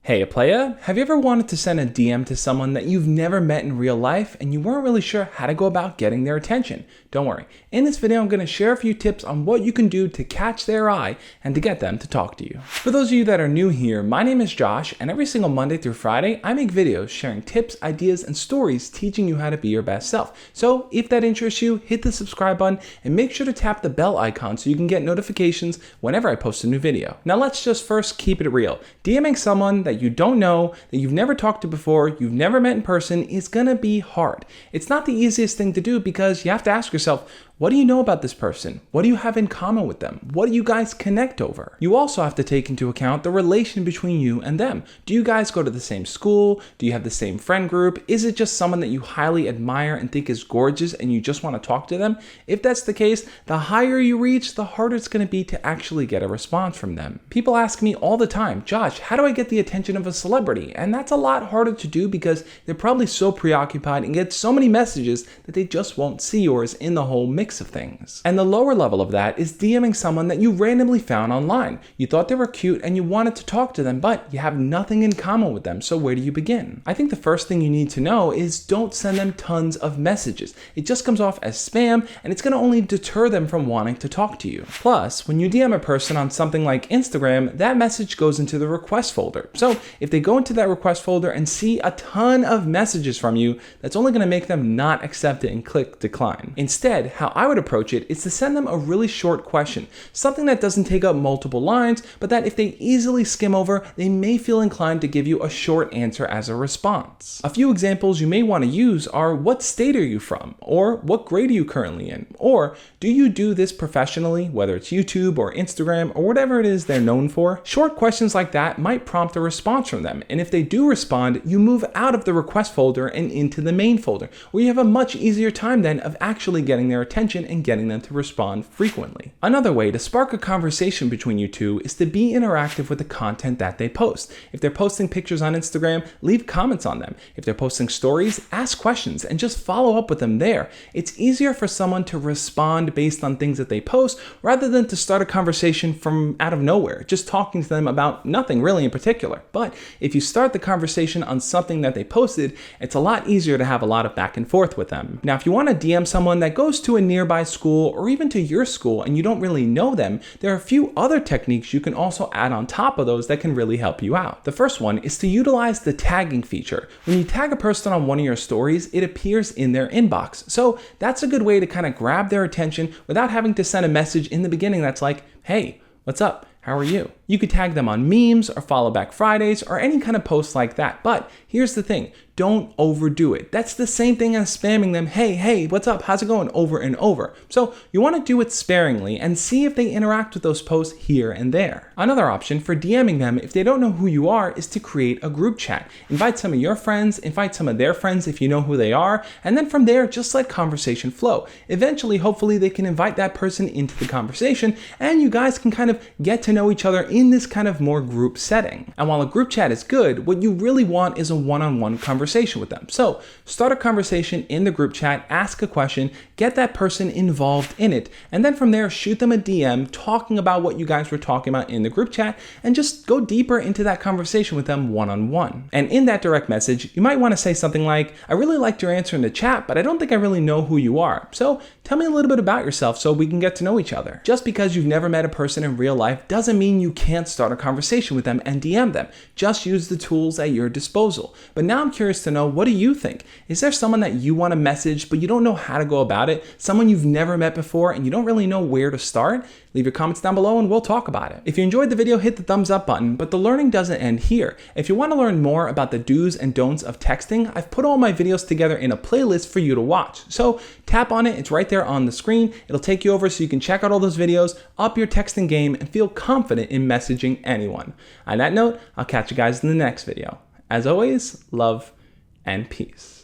Hey playa, have you ever wanted to send a DM to someone that you've never met in real life and you weren't really sure how to go about getting their attention? Don't worry, in this video I'm going to share a few tips on what you can do to catch their eye and to get them to talk to you. For those of you that are new here, my name is Josh and every single Monday through Friday I make videos sharing tips, ideas, and stories teaching you how to be your best self. So if that interests you, hit the subscribe button and make sure to tap the bell icon so you can get notifications whenever I post a new video. Now let's just first keep it real. DMing someone that you don't know, that you've never talked to before, you've never met in person, is gonna be hard. It's not the easiest thing to do because you have to ask yourself, what do you know about this person? What do you have in common with them? What do you guys connect over? You also have to take into account the relation between you and them. Do you guys go to the same school? Do you have the same friend group? Is it just someone that you highly admire and think is gorgeous and you just want to talk to them? If that's the case, the higher you reach, the harder it's going to be to actually get a response from them. People ask me all the time, Josh, how do I get the attention of a celebrity? And that's a lot harder to do because they're probably so preoccupied and get so many messages that they just won't see yours in the whole mix of things. And the lower level of that is DMing someone that you randomly found online. You thought they were cute and you wanted to talk to them, but you have nothing in common with them, so where do you begin? I think the first thing you need to know is don't send them tons of messages. It just comes off as spam and it's going to only deter them from wanting to talk to you. Plus, when you DM a person on something like Instagram, that message goes into the request folder. So if they go into that request folder and see a ton of messages from you, that's only going to make them not accept it and click decline. Instead, how I would approach it is to send them a really short question, something that doesn't take up multiple lines, but that if they easily skim over, they may feel inclined to give you a short answer as a response. A few examples you may want to use are, what state are you from? Or what grade are you currently in? Or do you do this professionally, whether it's YouTube or Instagram or whatever it is they're known for? Short questions like that might prompt a response from them, and if they do respond, you move out of the request folder and into the main folder, where you have a much easier time then of actually getting their attention and getting them to respond frequently. Another way to spark a conversation between you two is to be interactive with the content that they post. If they're posting pictures on Instagram, leave comments on them. If they're posting stories, ask questions and just follow up with them there. It's easier for someone to respond based on things that they post rather than to start a conversation from out of nowhere, just talking to them about nothing really in particular. But if you start the conversation on something that they posted, it's a lot easier to have a lot of back and forth with them. Now, if you want to DM someone that goes to a nearby school or even to your school and you don't really know them, there are a few other techniques you can also add on top of those that can really help you out. The first one is to utilize the tagging feature. When you tag a person on one of your stories, it appears in their inbox. So that's a good way to kind of grab their attention without having to send a message in the beginning that's like, hey, what's up? How are you? You could tag them on memes or follow back Fridays or any kind of post like that. But here's the thing, don't overdo it. That's the same thing as spamming them, hey, what's up? How's it going? Over and over. So you want to do it sparingly and see if they interact with those posts here and there. Another option for DMing them if they don't know who you are is to create a group chat. Invite some of your friends, invite some of their friends if you know who they are, and then from there, just let conversation flow. Eventually, hopefully they can invite that person into the conversation and you guys can kind of get to know each other in this kind of more group setting. And while a group chat is good, what you really want is a one-on-one conversation with them. So start a conversation in the group chat, ask a question, get that person involved in it, and then from there shoot them a DM talking about what you guys were talking about in the group chat and just go deeper into that conversation with them one-on-one. And in that direct message, you might want to say something like, I really liked your answer in the chat, but I don't think I really know who you are. So tell me a little bit about yourself so we can get to know each other. Just because you've never met a person in real life doesn't mean you can't start a conversation with them and DM them. Just use the tools at your disposal. But now I'm curious to know, what do you think? Is there someone that you want to message but you don't know how to go about it? Someone you've never met before and you don't really know where to start? Leave your comments down below and we'll talk about it. If you enjoyed the video, hit the thumbs up button, but the learning doesn't end here. If you want to learn more about the do's and don'ts of texting, I've put all my videos together in a playlist for you to watch. So tap on it, it's right there on the screen. It'll take you over so you can check out all those videos, up your texting game, and feel confident in messaging anyone. On that note, I'll catch you guys in the next video. As always, love and peace.